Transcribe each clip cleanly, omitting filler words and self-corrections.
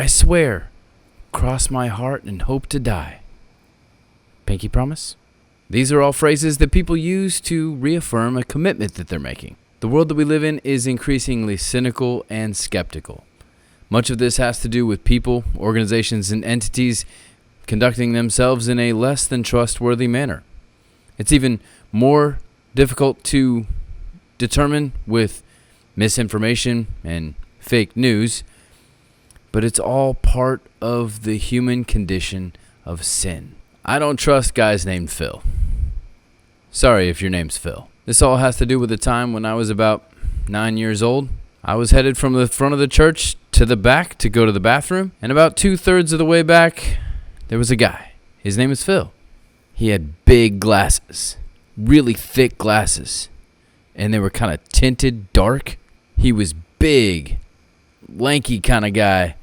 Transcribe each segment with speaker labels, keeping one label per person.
Speaker 1: swear. Cross my heart and hope to die. Pinky promise? These are all phrases that people use to reaffirm a commitment that they're making. The world that we live in is increasingly cynical and skeptical. Much of this has to do with people, organizations, and entities conducting themselves in a less than trustworthy manner. It's even more difficult to determine with misinformation and fake news, but it's all part of the human condition of sin. I don't trust guys named Phil. Sorry if your name's Phil. This all has to do with the time when I was about 9 years old. I was headed from the front of the church to the back to go to the bathroom, and about 2/3 of the way back, there was a guy. His name is Phil. He had big glasses, really thick glasses, and they were kind of tinted dark. He was big, lanky kind of guy.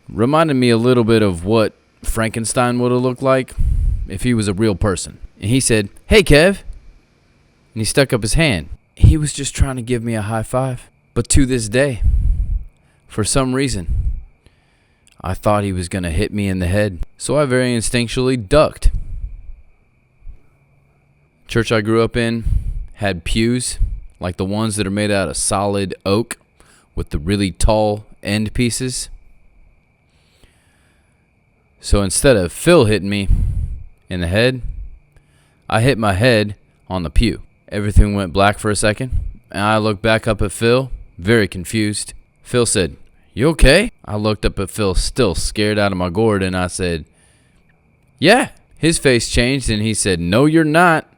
Speaker 1: Reminded me a little bit of what Frankenstein would have looked like if he was a real person. And he said, "Hey, Kev." And he stuck up his hand. He was just trying to give me a high five. But to this day, for some reason, I thought he was going to hit me in the head. So I very instinctually ducked. Church I grew up in had pews like the ones that are made out of solid oak with the really tall end pieces. So instead of Phil hitting me in the head, I hit my head on the pew. Everything went black for a second, and I looked back up at Phil, very confused. Phil said, "You okay?" I looked up at Phil, still scared out of my gourd, and I said, "Yeah." His face changed, and he said, "No, you're not,"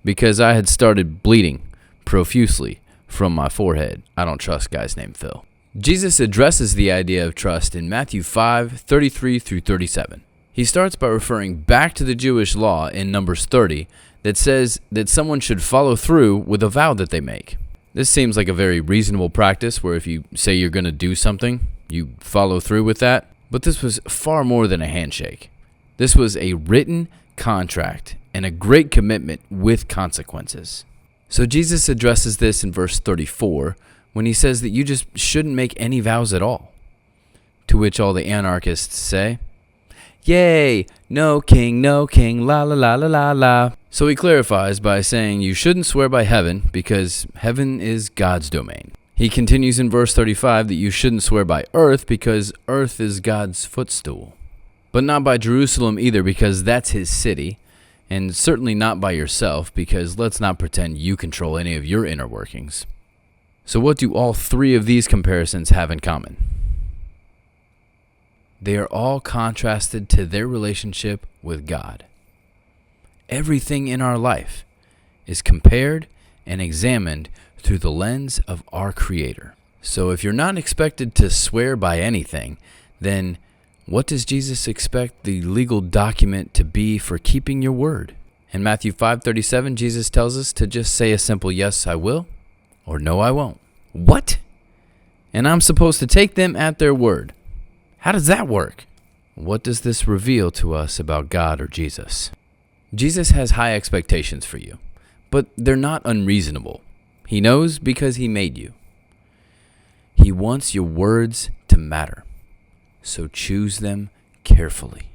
Speaker 1: because I had started bleeding profusely from my forehead. I don't trust guys named Phil. Jesus addresses the idea of trust in Matthew 5:33 through 37. He starts by referring back to the Jewish law in Numbers 30 that says that someone should follow through with a vow that they make. This seems like a very reasonable practice where if you say you're going to do something, you follow through with that. But this was far more than a handshake. This was a written contract and a great commitment with consequences. So Jesus addresses this in verse 34 when he says that you just shouldn't make any vows at all. To which all the anarchists say, "Yay, no king, la la la la la la." So he clarifies by saying you shouldn't swear by heaven because heaven is God's domain. He continues in verse 35 that you shouldn't swear by earth because earth is God's footstool. But not by Jerusalem either because that's his city, and certainly not by yourself because let's not pretend you control any of your inner workings. So what do all three of these comparisons have in common? They are all contrasted to their relationship with God. Everything in our life is compared and examined through the lens of our Creator. So if you're not expected to swear by anything, then what does Jesus expect the legal document to be for keeping your word? In Matthew 5:37, Jesus tells us to just say a simple yes, I will, or no, I won't. What? And I'm supposed to take them at their word. How does that work? What does this reveal to us about God or Jesus? Jesus has high expectations for you, but they're not unreasonable. He knows because he made you. He wants your words to matter, so choose them carefully.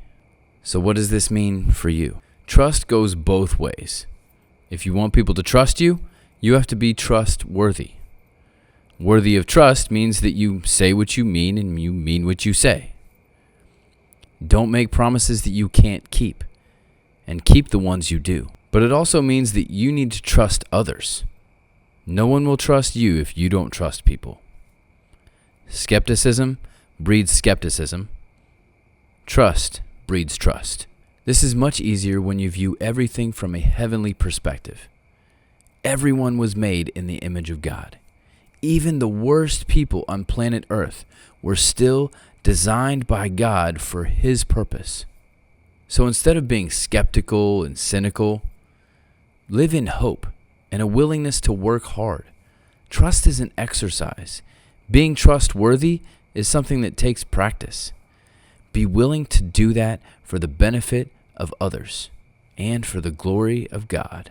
Speaker 1: So what does this mean for you? Trust goes both ways. If you want people to trust you, you have to be trustworthy. Worthy of trust means that you say what you mean and you mean what you say. Don't make promises that you can't keep, and keep the ones you do. But it also means that you need to trust others. No one will trust you if you don't trust people. Skepticism breeds skepticism. Trust breeds trust. This is much easier when you view everything from a heavenly perspective. Everyone was made in the image of God. Even the worst people on planet Earth were still designed by God for His purpose. So instead of being skeptical and cynical, live in hope and a willingness to work hard. Trust is an exercise. Being trustworthy is something that takes practice. Be willing to do that for the benefit of others and for the glory of God.